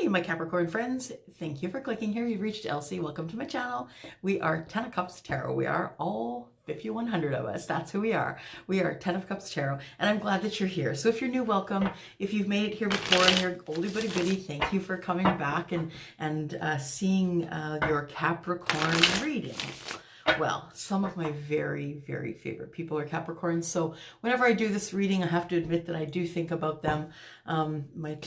Hey, my Capricorn friends. Thank you for clicking here. You've reached Elsie. Welcome to my channel. We are 10 of Cups Tarot. We are all 5,100 of us. That's who we are. We are 10 of Cups Tarot, and I'm glad that you're here. So if you're new, welcome. If you've made it here before and you're oldie but a goodie, thank you for coming back and seeing your Capricorn reading. Well, some of my very, very favorite people are Capricorns. So whenever I do this reading, I have to admit that I do think about them. My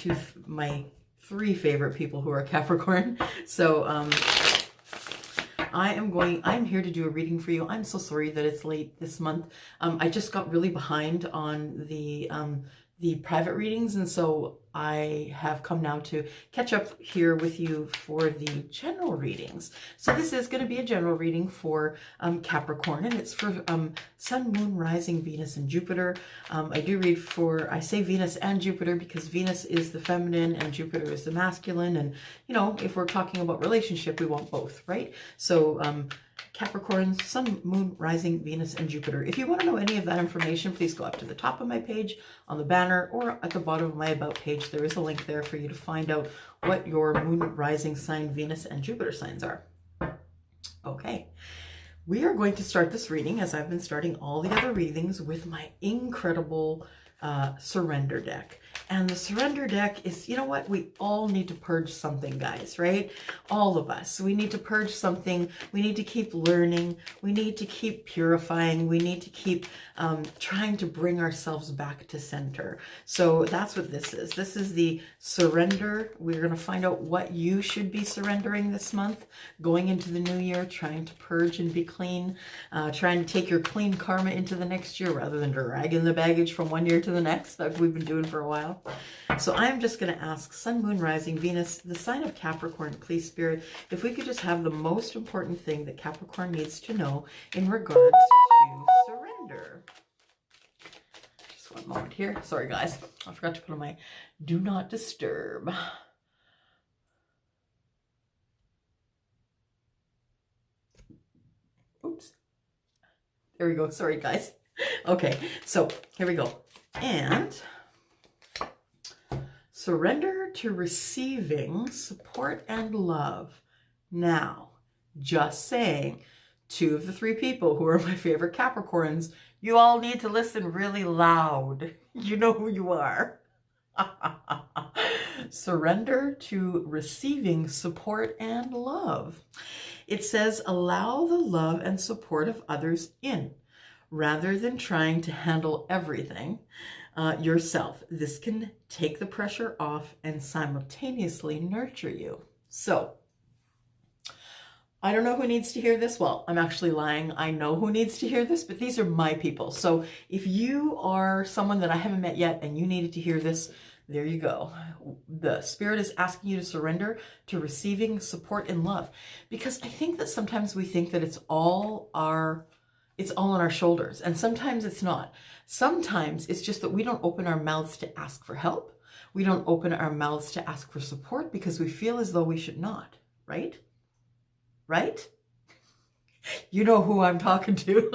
three favorite people who are Capricorn. So I'm here to do a reading for you. I'm so sorry that it's late this month. I just got really behind on the private readings, and so I have come now to catch up here with you for the general readings. So this is going to be a general reading for Capricorn, and it's for Sun, Moon, Rising, Venus, and Jupiter. I say Venus and Jupiter because Venus is the feminine and Jupiter is the masculine, and you know, if we're talking about relationship, we want both, right? So Capricorn, Sun, Moon, Rising, Venus, and Jupiter. If you want to know any of that information, please go up to the top of my page on the banner or at the bottom of my About page. There is a link there for you to find out what your Moon, Rising sign, Venus, and Jupiter signs are. Okay, we are going to start this reading, as I've been starting all the other readings, with my incredible surrender deck. And the surrender deck is, you know what, we all need to purge something, guys, right? All of us. We need to purge something. We need to keep learning. We need to keep purifying. We need to keep trying to bring ourselves back to center. So that's what this is. This is the surrender. We're going to find out what you should be surrendering this month, going into the new year, trying to purge and be clean, trying to take your clean karma into the next year rather than dragging the baggage from one year to the next that we've been doing for a while. So I'm just going to ask Sun, Moon, Rising, Venus, the sign of Capricorn, please, Spirit, if we could just have the most important thing that Capricorn needs to know in regards to surrender. Just one moment here. Sorry, guys. I forgot to put on my Do Not Disturb. Oops. There we go. Sorry, guys. Okay, so here we go. And surrender to receiving support and love. Now, just saying, two of the three people who are my favorite Capricorns, you all need to listen really loud. You know who you are. Surrender to receiving support and love. It says, allow the love and support of others in, rather than trying to handle everything yourself. This can take the pressure off and simultaneously nurture you. So, I don't know who needs to hear this. Well, I'm actually lying. I know who needs to hear this, but these are my people. So if you are someone that I haven't met yet and you needed to hear this, there you go. The Spirit is asking you to surrender to receiving support and love. Because I think that sometimes we think that it's all on our shoulders, and sometimes it's not. Sometimes it's just that we don't open our mouths to ask for help. We don't open our mouths to ask for support because we feel as though we should not, right? Right? You know who I'm talking to.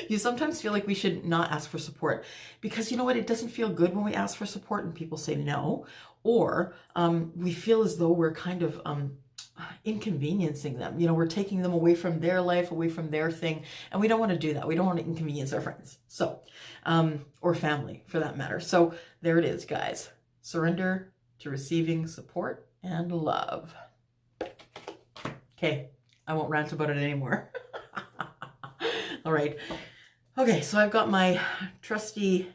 You sometimes feel like we should not ask for support because, you know what, it doesn't feel good when we ask for support and people say no, or we feel as though we're kind of inconveniencing them. You know, we're taking them away from their life, away from their thing, and we don't want to do that. We don't want to inconvenience our friends, so or family for that matter. So there it is, guys. Surrender to receiving support and love. Okay, I won't rant about it anymore. All right. Okay, so I've got my trusty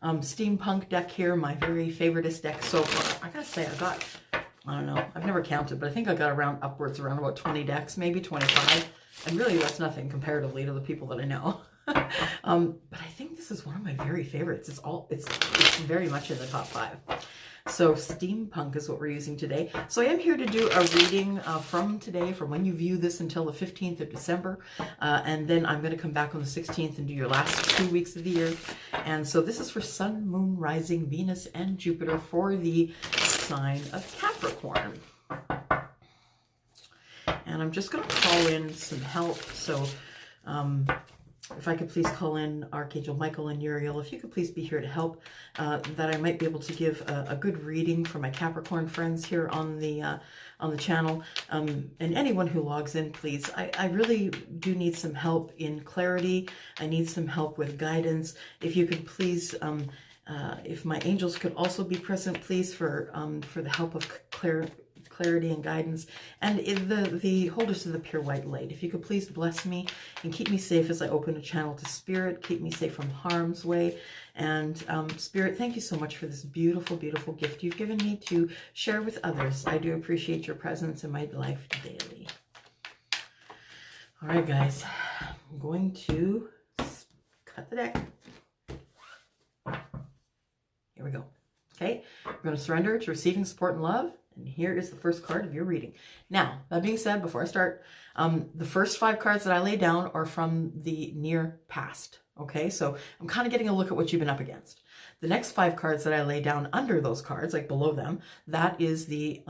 steampunk deck here, my very favoriteest deck so far. I gotta say, I don't know, I've never counted, but I think I got upwards around about 20 decks, maybe 25. And really, that's nothing comparatively to the people that I know. But I think this is one of my very favorites. It's very much in the top 5. So steampunk is what we're using today. So I am here to do a reading from today, from when you view this until the 15th of December. And then I'm going to come back on the 16th and do your last 2 weeks of the year. And so this is for Sun, Moon, Rising, Venus, and Jupiter for the sign of Capricorn. And I'm just going to call in some help. So if I could please call in Archangel Michael and Uriel, if you could please be here to help, that I might be able to give a good reading for my Capricorn friends here on the channel, and anyone who logs in, please. I really do need some help in clarity. I need some help with guidance. If you could please, if my angels could also be present, please, for the help of clarity and guidance, and the holders of the pure white light, if you could please bless me and keep me safe as I open a channel to Spirit, keep me safe from harm's way. And Spirit, thank you so much for this beautiful, beautiful gift you've given me to share with others. I do appreciate your presence in my life daily. All right, guys, I'm going to cut the deck. Here we go. Okay, we're going to surrender to receiving support and love. And here is the first card of your reading. Now, that being said, before I start, the first 5 cards that I lay down are from the near past. Okay, so I'm kind of getting a look at what you've been up against. The next 5 cards that I lay down under those cards, like below them, that is the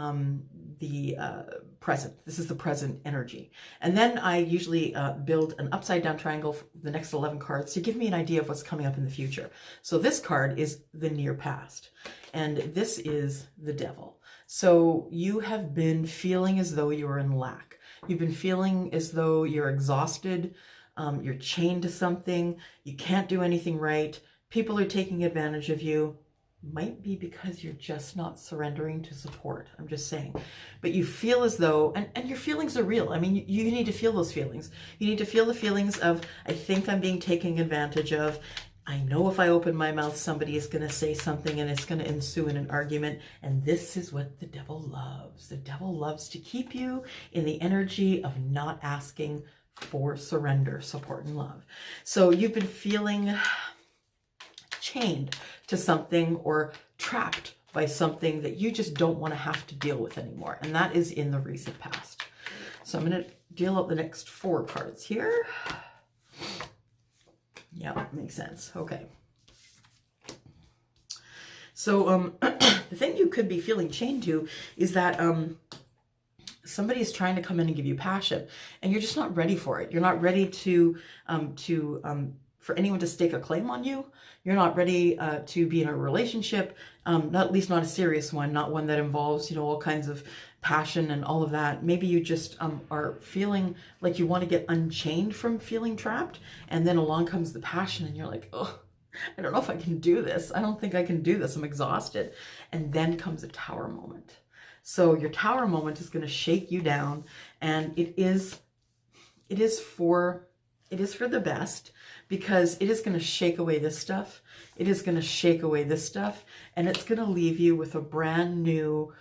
present. This is the present energy. And then I usually build an upside down triangle for the next 11 cards to give me an idea of what's coming up in the future. So this card is the near past, and this is the Devil. So you have been feeling as though you're in lack. You've been feeling as though you're exhausted. You're chained to something. You can't do anything right. People are taking advantage of you. Might be because you're just not surrendering to support. I'm just saying. But you feel as though, and your feelings are real. I mean, you need to feel those feelings. You need to feel the feelings of, I think I'm being taken advantage of. I know if I open my mouth, somebody is going to say something and it's going to ensue in an argument. And this is what the devil loves. The devil loves to keep you in the energy of not asking for surrender, support, and love. So you've been feeling chained to something or trapped by something that you just don't want to have to deal with anymore. And that is in the recent past. So I'm going to deal out the next 4 cards here. Yeah, makes sense. Okay. So the thing you could be feeling chained to is that somebody is trying to come in and give you passion, and you're just not ready for it. You're not ready for anyone to stake a claim on you. You're not ready to be in a relationship, not at least not a serious one, not one that involves, all kinds of passion and all of that. Maybe you just are feeling like you want to get unchained from feeling trapped, and then along comes the passion and you're like, oh, I don't know if I can do this. I don't think I can do this. I'm exhausted. And then comes a tower moment. So your tower moment is going to shake you down, and it is for the best, because it is going to shake away this stuff. It is going to shake away this stuff, and it's going to leave you with a brand new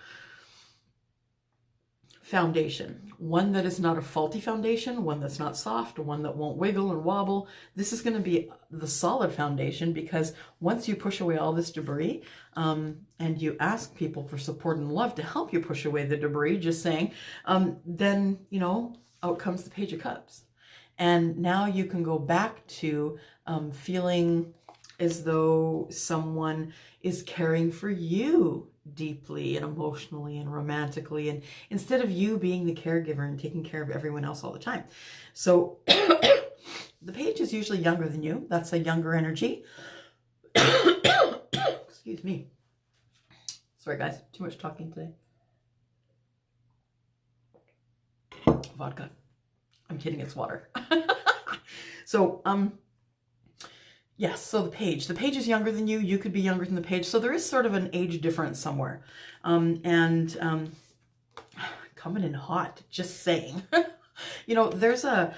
foundation, one that is not a faulty foundation, one that's not soft, one that won't wiggle and wobble. This is going to be the solid foundation, because once you push away all this debris, and you ask people for support and love to help you push away the debris, just saying, then, out comes the Page of Cups. And now you can go back to feeling as though someone is caring for you deeply and emotionally and romantically, and instead of you being the caregiver and taking care of everyone else all the time. So the page is usually younger than you. That's a younger energy. Excuse me. Sorry guys, too much talking today. Vodka. I'm kidding, it's water. So, yes, so the page is younger than you. You could be younger than the page. So there is sort of an age difference somewhere. Coming in hot, just saying. There's it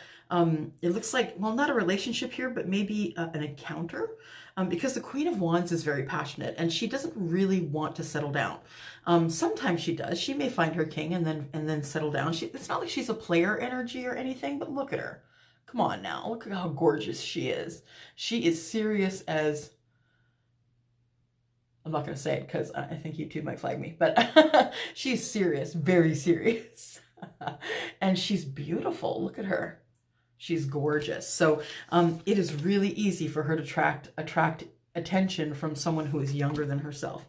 looks like, well, not a relationship here, but maybe an encounter. Because the Queen of Wands is very passionate, and she doesn't really want to settle down. Sometimes she does. She may find her king and then settle down. It's not like she's a player energy or anything, but look at her. Come on now. Look at how gorgeous she is. She is serious as... I'm not going to say it because I think YouTube might flag me, but she's serious, very serious. And she's beautiful. Look at her. She's gorgeous. So it is really easy for her to attract attention from someone who is younger than herself.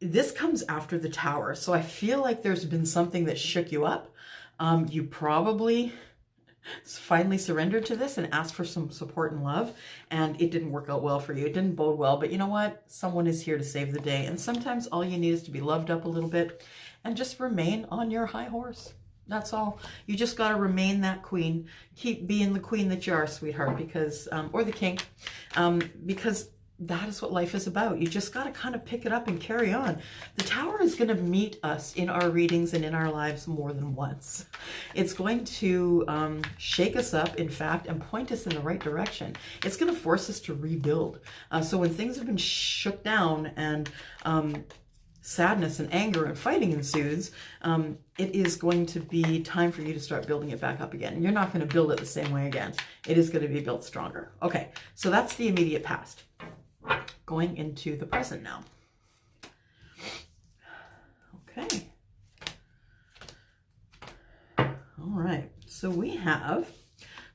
This comes after the Tower. So I feel like there's been something that shook you up. You probably finally surrendered to this and asked for some support and love, and it didn't work out well for you. It didn't bode well, but you know what? Someone is here to save the day, and sometimes all you need is to be loved up a little bit and just remain on your high horse. That's all. You just got to remain that queen. Keep being the queen that you are, sweetheart, because, or the king, because that is what life is about. You just got to kind of pick it up and carry on. The Tower is going to meet us in our readings and in our lives more than once. It's going to shake us up, in fact, and point us in the right direction. It's going to force us to rebuild. So when things have been shook down and sadness and anger and fighting ensues, it is going to be time for you to start building it back up again. You're not going to build it the same way again. It is going to be built stronger. Okay, so that's the immediate past. Going into the present now. Okay. All right, so we have,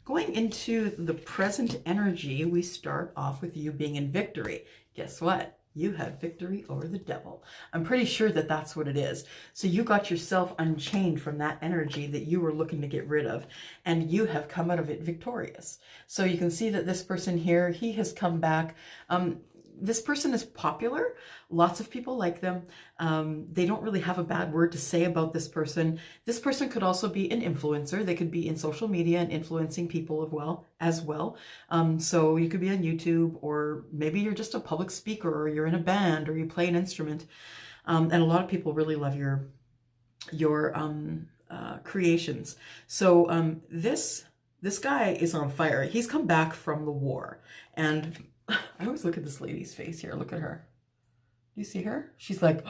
going into the present energy, we start off with you being in victory. Guess what? You have victory over the devil. I'm pretty sure that that's what it is. So you got yourself unchained from that energy that you were looking to get rid of, and you have come out of it victorious. So you can see that this person here, he has come back. This person is popular. Lots of people like them. They don't really have a bad word to say about this person. This person could also be an influencer. They could be in social media and influencing people as well. So you could be on YouTube, or maybe you're just a public speaker, or you're in a band, or you play an instrument. And a lot of people really love your creations. So this guy is on fire. He's come back from the war, and I always look at this lady's face here. Look at her. Do you see her? She's like,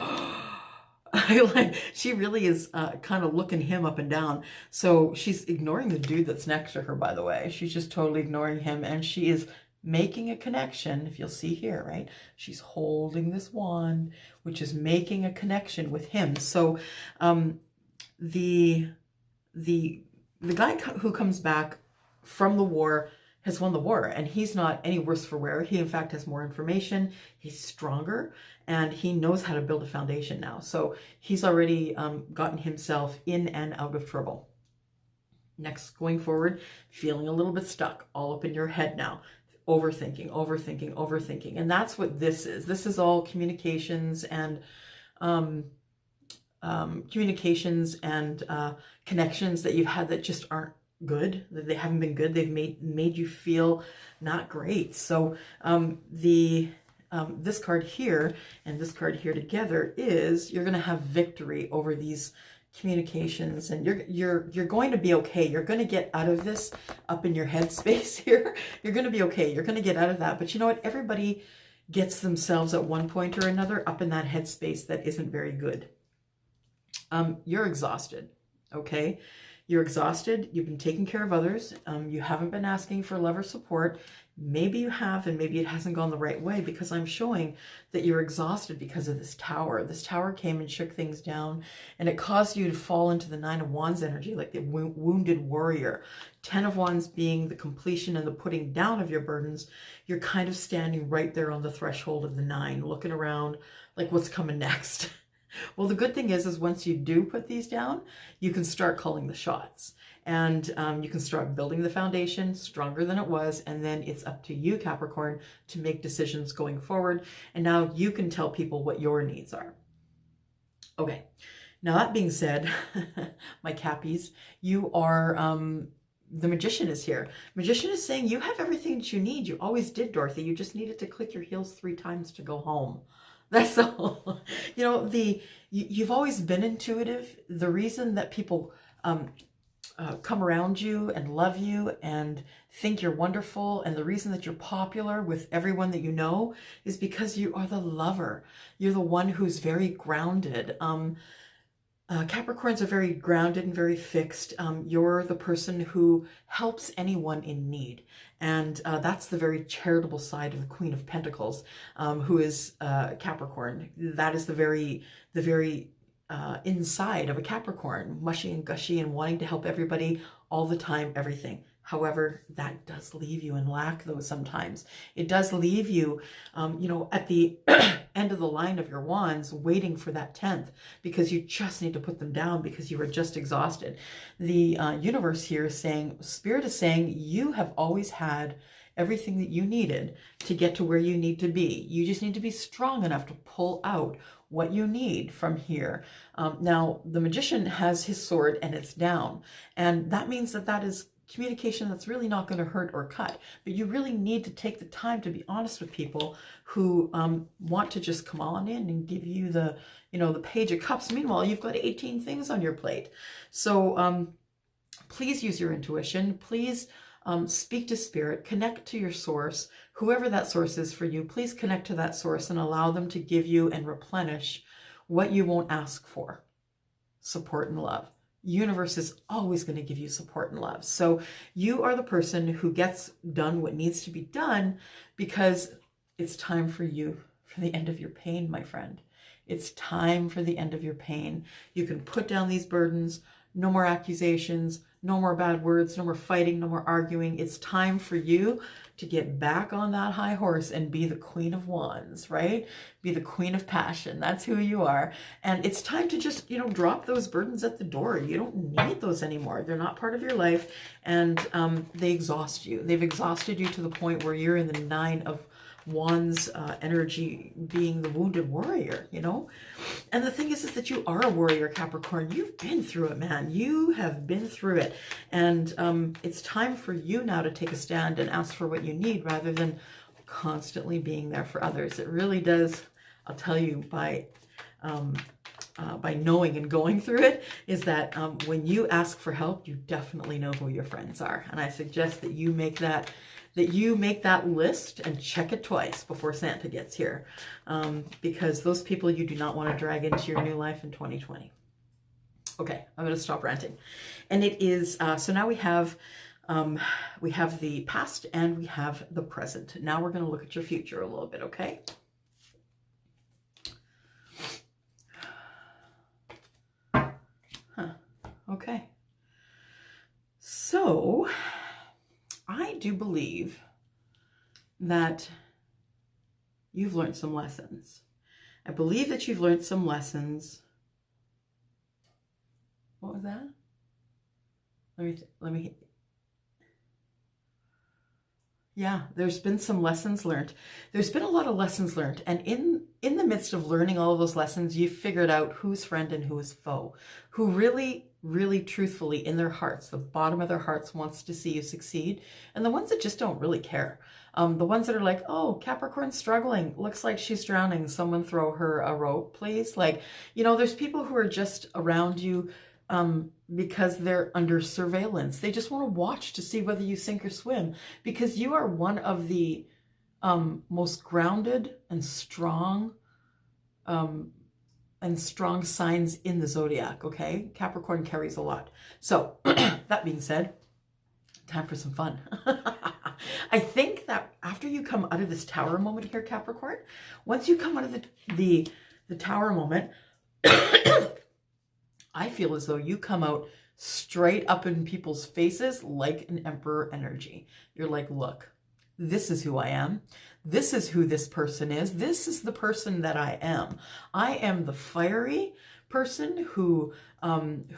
she really is kind of looking him up and down. So she's ignoring the dude that's next to her, by the way. She's just totally ignoring him. And she is making a connection. If you'll see here, right? She's holding this wand, which is making a connection with him. So the guy who comes back from the war has won the war, and he's not any worse for wear. He in fact has more information, he's stronger, and he knows how to build a foundation now. So he's already gotten himself in and out of trouble. Next, going forward, feeling a little bit stuck, all up in your head now. Overthinking, overthinking, overthinking. And that's what this is. This is all communications and connections that you've had that just aren't good, that they haven't been good. They've made you feel not great. So this card here and this card here together is, you're going to have victory over these communications, and you're going to be okay. You're going to get out of this up in your head space here. You're going to be okay. You're going to get out of that. But you know what? Everybody gets themselves at one point or another up in that head space that isn't very good. You're exhausted. Okay. You're exhausted. You've been taking care of others. You haven't been asking for love or support. Maybe you have, and maybe it hasn't gone the right way, because I'm showing that you're exhausted because of this tower. This tower came and shook things down, and it caused you to fall into the Nine of Wands energy, like the wounded warrior. 10 of Wands being the completion and the putting down of your burdens. You're kind of standing right there on the threshold of the 9, looking around like, what's coming next? Well, the good thing is once you do put these down, you can start calling the shots, and you can start building the foundation stronger than it was. And then it's up to you, Capricorn, to make decisions going forward. And now you can tell people what your needs are. Okay. Now that being said, my Cappies, you are, the Magician is here. Magician is saying you have everything that you need. You always did, Dorothy. You just needed to click your heels 3 times to go home. That's all. You know, you've always been intuitive. The reason that people come around you and love you and think you're wonderful, and the reason that you're popular with everyone that you know, is because you are the lover. You're the one who's very grounded. Capricorns are very grounded and very fixed. You're the person who helps anyone in need. And that's the very charitable side of the Queen of Pentacles, who is Capricorn. That is the very inside of a Capricorn, mushy and gushy and wanting to help everybody all the time, everything. However, that does leave you in lack, though, sometimes. It does leave you, at the end of the line of your wands, waiting for that 10th, because you just need to put them down because you are just exhausted. The universe here is saying, Spirit is saying, you have always had everything that you needed to get to where you need to be. You just need to be strong enough to pull out what you need from here. Now, the Magician has his sword and it's down. And that means that is communication that's really not going to hurt or cut, but you really need to take the time to be honest with people who want to just come on in and give you the Page of Cups. Meanwhile, you've got 18 things on your plate. So please use your intuition. Please speak to Spirit, connect to your source, whoever that source is for you. Please connect to that source and allow them to give you and replenish what you won't ask for. Support and love. Universe is always going to give you support and love. So you are the person who gets done what needs to be done, because it's time for you, for the end of your pain, my friend. It's time for the end of your pain. You can put down these burdens. No more accusations, no more bad words, no more fighting, no more arguing. It's time for you to get back on that high horse and be the Queen of Wands, right? Be the Queen of Passion. That's who you are. And it's time to just, drop those burdens at the door. You don't need those anymore. They're not part of your life, and they exhaust you. They've exhausted you to the point where you're in the 9 of Wands energy, being the wounded warrior, And the thing is that you are a warrior, Capricorn. You've been through it, man. You have been through it. And it's time for you now to take a stand and ask for what you need, rather than constantly being there for others. It really does, I'll tell you, by knowing and going through it, is that when you ask for help, you definitely know who your friends are. And I suggest that you make that list and check it twice before Santa gets here, because those people you do not want to drag into your new life in 2020. Okay, I'm going to stop ranting. And it is, so now we have the past and we have the present. Now we're going to look at your future a little bit, okay? Okay. So I do believe that you've learned some lessons. I believe that you've learned some lessons. What was that? Let me. Yeah, there's been some lessons learned. There's been a lot of lessons learned. And in the midst of learning all of those lessons, you've figured out who's friend and who is foe, who really, really truthfully in their hearts, the bottom of their hearts, wants to see you succeed. And the ones that just don't really care. The ones that are like, oh, Capricorn's struggling. Looks like she's drowning. Someone throw her a rope, please. Like, there's people who are just around you because they're under surveillance. They just want to watch to see whether you sink or swim, because you are one of the most grounded and strong signs in the zodiac. Okay, Capricorn carries a lot. So that being said, time for some fun. I think that after you come out of this tower moment here, Capricorn, once you come out of the tower moment, I feel as though you come out straight up in people's faces like an emperor energy. You're like, look, this is who I am. This is who this person is. This is the person that I am. I am the fiery person who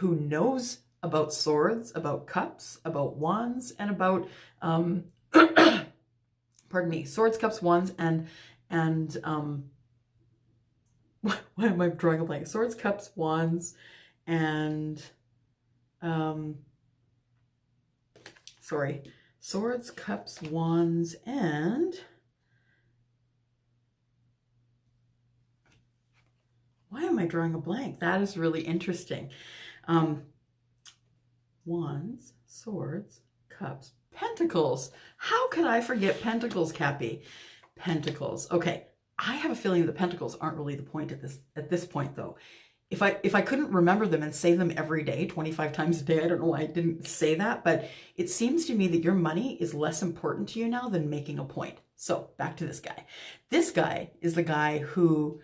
knows about swords, about cups, about wands, and about, pardon me, swords, cups, wands, and why am I drawing a blank? Swords, cups, wands, and swords, cups, wands, and why am I drawing a blank? That is really interesting. Wands, swords, cups, pentacles. How could I forget pentacles, Cappy? Pentacles. Okay, I have a feeling that pentacles aren't really the point at this point, though. If I couldn't remember them and say them every day, 25 times a day, I don't know why I didn't say that, but it seems to me that your money is less important to you now than making a point. So back to this guy. This guy is the guy who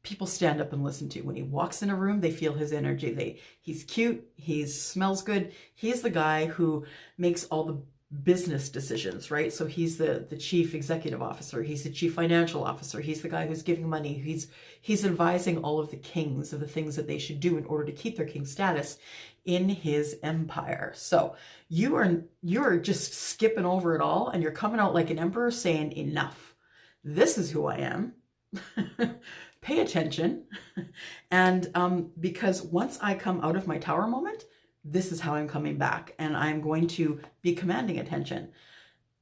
people stand up and listen to. When he walks in a room, they feel his energy. He's cute, he smells good. He's the guy who makes all the business decisions, right? So he's the chief executive officer, he's the chief financial officer, he's the guy who's giving money, he's advising all of the kings of the things that they should do in order to keep their king status in his empire. So you are just skipping over it all, and you're coming out like an emperor saying, enough. This is who I am. Pay attention. And because once I come out of my tower moment, this is how I'm coming back, and I'm going to be commanding attention.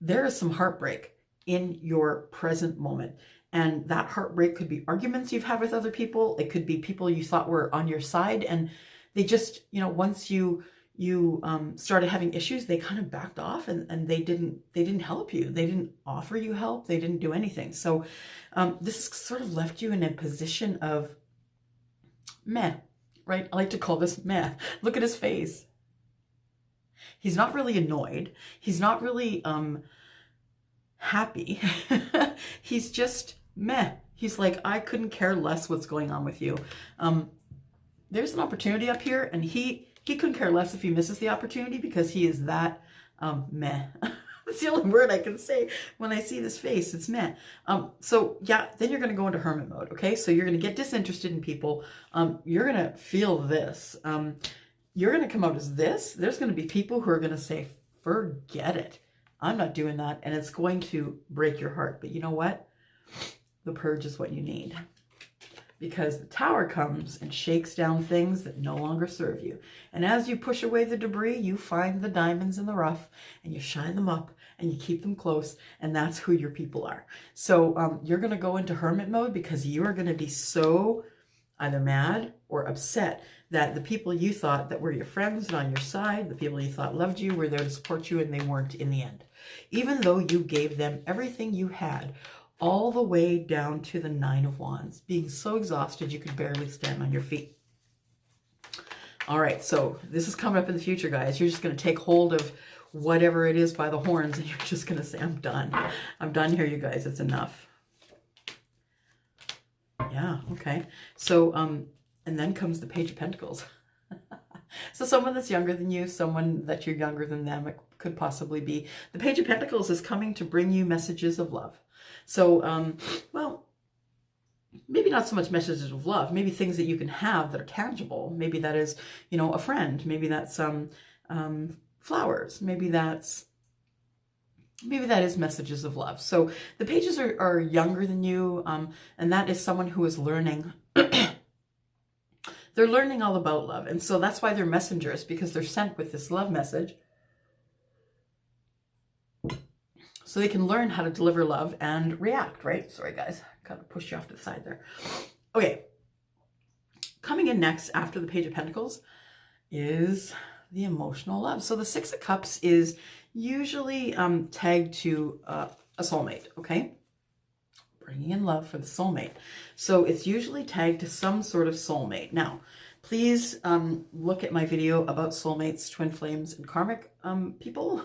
There is some heartbreak in your present moment, and that heartbreak could be arguments you've had with other people. It could be people you thought were on your side, and they just, you know, once you started having issues, they kind of backed off, and they didn't help you. They didn't offer you help. They didn't do anything. So this has sort of left you in a position of meh. Right? I like to call this meh. Look at his face. He's not really annoyed. He's not really happy. He's just meh. He's like, I couldn't care less what's going on with you. There's an opportunity up here, and he couldn't care less if he misses the opportunity, because he is that meh. That's the only word I can say when I see this face. It's meh. So yeah, then you're going to go into hermit mode. Okay. So you're going to get disinterested in people. You're going to feel this. You're going to come out as this. There's going to be people who are going to say, forget it. I'm not doing that. And it's going to break your heart. But you know what? The purge is what you need. Because the tower comes and shakes down things that no longer serve you. And as you push away the debris, you find the diamonds in the rough, and you shine them up, and you keep them close, and that's who your people are. So you're going to go into hermit mode, because you are going to be so either mad or upset that the people you thought that were your friends and on your side, the people you thought loved you, were there to support you, and they weren't in the end. Even though you gave them everything you had, all the way down to the 9 of Wands, being so exhausted you could barely stand on your feet. All right, so this is coming up in the future, guys. You're just going to take hold of whatever it is by the horns, and you're just going to say, I'm done. I'm done here, you guys. It's enough. Yeah, okay. So, and then comes the Page of Pentacles. So someone that's younger than you, someone that you're younger than them, it could possibly be. The Page of Pentacles is coming to bring you messages of love. So, well, maybe not so much messages of love, maybe things that you can have that are tangible. Maybe that is, you know, a friend. Maybe that's flowers. Maybe that is messages of love. So the pages are younger than you, and that is someone who is learning. They're learning all about love. And so that's why they're messengers, because they're sent with this love message. So they can learn how to deliver love and react, right? Sorry, guys. Kind of pushed you off to the side there. Okay. Coming in next after the Page of Pentacles is the emotional love. So the Six of Cups is usually tagged to a soulmate, okay? Bringing in love for the soulmate. So it's usually tagged to some sort of soulmate. Now, please look at my video about soulmates, twin flames, and karmic people.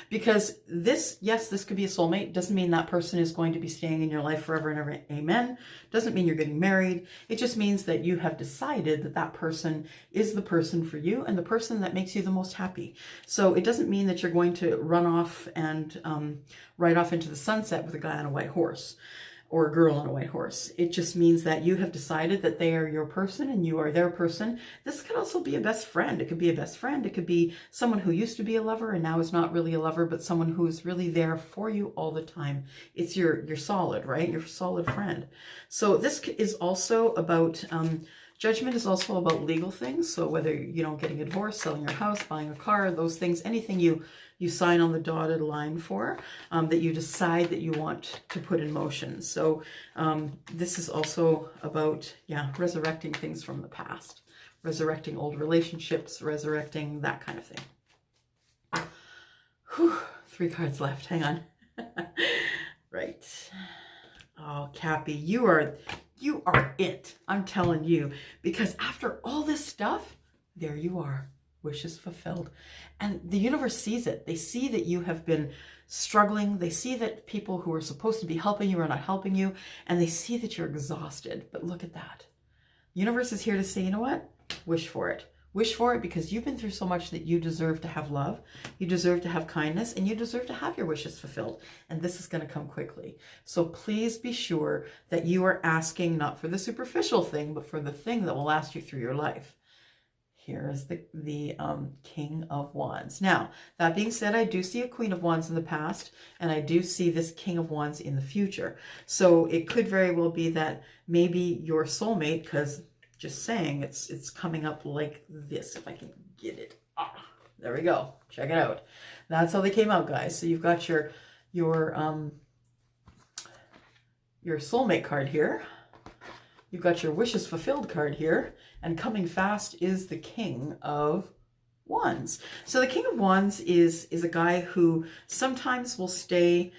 Because this, yes, this could be a soulmate. Doesn't mean that person is going to be staying in your life forever and ever. Amen. Doesn't mean you're getting married. It just means that you have decided that that person is the person for you and the person that makes you the most happy. So it doesn't mean that you're going to run off and ride off into the sunset with a guy on a white horse, or a girl on a white horse. It just means that you have decided that they are your person and you are their person. This could also be a best friend. It could be a best friend. It could be someone who used to be a lover and now is not really a lover, but someone who is really there for you all the time. It's your solid, right? Your solid friend. So this is also about, judgment is also about legal things. So whether, you know, getting a divorce, selling your house, buying a car, those things, anything you sign on the dotted line for, that you decide that you want to put in motion. So this is also about, yeah, resurrecting things from the past, resurrecting old relationships, resurrecting that kind of thing. Whew, 3 cards left. Hang on. Right. Oh, Cappy, you are it. I'm telling you, because after all this stuff, there you are wishes fulfilled. And the universe sees it. They see that you have been struggling. They see that people who are supposed to be helping you are not helping you. And they see that you're exhausted. But look at that. The universe is here to say, you know what? Wish for it. Wish for it, because you've been through so much that you deserve to have love, you deserve to have kindness, and you deserve to have your wishes fulfilled. And this is going to come quickly. So please be sure that you are asking not for the superficial thing, but for the thing that will last you through your life. Here is the King of Wands. Now, that being said, I do see a Queen of Wands in the past, and I do see this King of Wands in the future. So it could very well be that maybe your soulmate, because just saying, it's coming up like this, if I can get it. There we go. Check it out. That's how they came out, guys. So you've got your soulmate card here. You've got your wishes fulfilled card here, and coming fast is the King of Wands. So the King of Wands is a guy who sometimes will stay,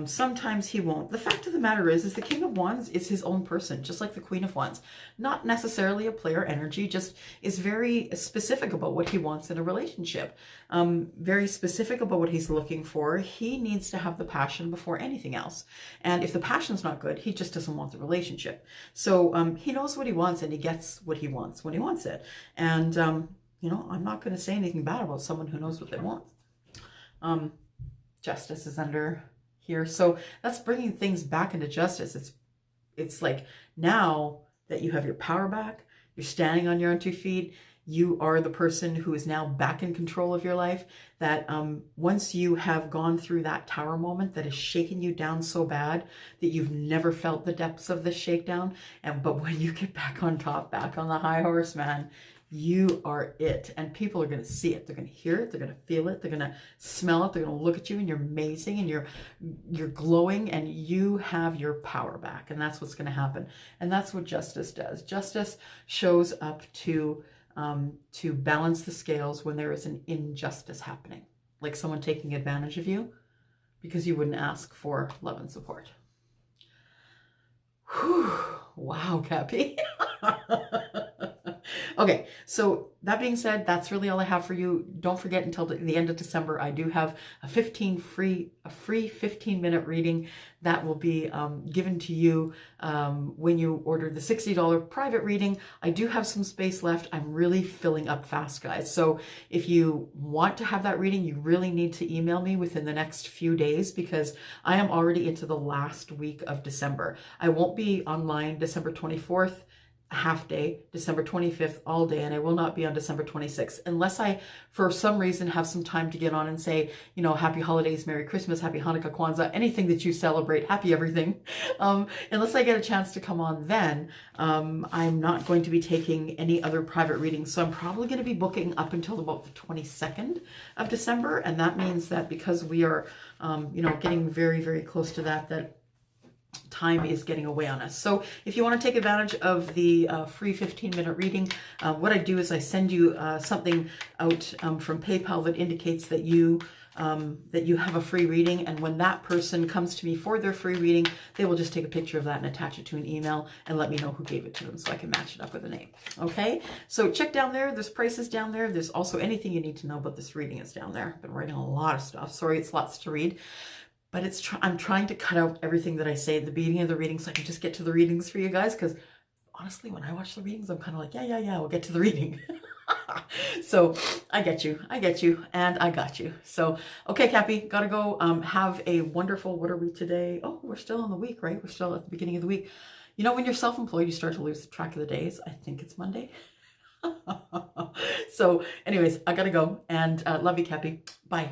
sometimes he won't. The fact of the matter is the King of Wands is his own person, just like the Queen of Wands. Not necessarily a player energy, just is very specific about what he wants in a relationship. Very specific about what he's looking for. He needs to have the passion before anything else. And if the passion's not good, he just doesn't want the relationship. So he knows what he wants, and he gets what he wants when he wants it. And you know, I'm not going to say anything bad about someone who knows what they want. Justice is under here. So that's bringing things back into justice. It's like, now that you have your power back, you're standing on your own 2 feet, you are the person who is now back in control of your life, that once you have gone through that tower moment that has shaken you down so bad that you've never felt the depths of this shakedown, but when you get back on top, back on the high horse, man, you are it. And people are going to see it. They're going to hear it. They're going to feel it. They're going to smell it. They're going to look at you, and you're amazing, and you're glowing, and you have your power back. And that's what's going to happen. And that's what justice does. Justice shows up to balance the scales when there is an injustice happening, like someone taking advantage of you because you wouldn't ask for love and support. Whew. Wow, Cappy. Okay, so that being said, that's really all I have for you. Don't forget, until the end of December, I do have a free 15-minute reading that will be given to you when you order the $60 private reading. I do have some space left. I'm really filling up fast, guys. So if you want to have that reading, you really need to email me within the next few days, because I am already into the last week of December. I won't be online December 24th. Half day, December 25th all day, and I will not be on December 26th unless I for some reason have some time to get on and say, you know, happy holidays, Merry Christmas, happy Hanukkah, Kwanzaa, anything that you celebrate, happy everything. Unless I get a chance to come on then, I'm not going to be taking any other private readings. So I'm probably going to be booking up until about the 22nd of December, and that means that because we are you know, getting very, very close to that time is getting away on us. So if you want to take advantage of the free 15-minute reading, what I do is I send you something out from PayPal that indicates that you have a free reading, and when that person comes to me for their free reading, they will just take a picture of that and attach it to an email and let me know who gave it to them so I can match it up with a name. Okay, so check down there. There's prices down there. There's also anything you need to know about this reading is down there. I've been writing a lot of stuff. Sorry, it's lots to read. But I'm trying to cut out everything that I say at the beginning of the reading so I can just get to the readings for you guys. Because honestly, when I watch the readings, I'm kind of like, yeah, we'll get to the reading. So I get you, and I got you. So, okay, Cappy, gotta go. Have a wonderful, what are we today? Oh, we're still in the week, right? We're still at the beginning of the week. You know, when you're self-employed, you start to lose track of the days. I think it's Monday. So anyways, I gotta go, and love you, Cappy. Bye.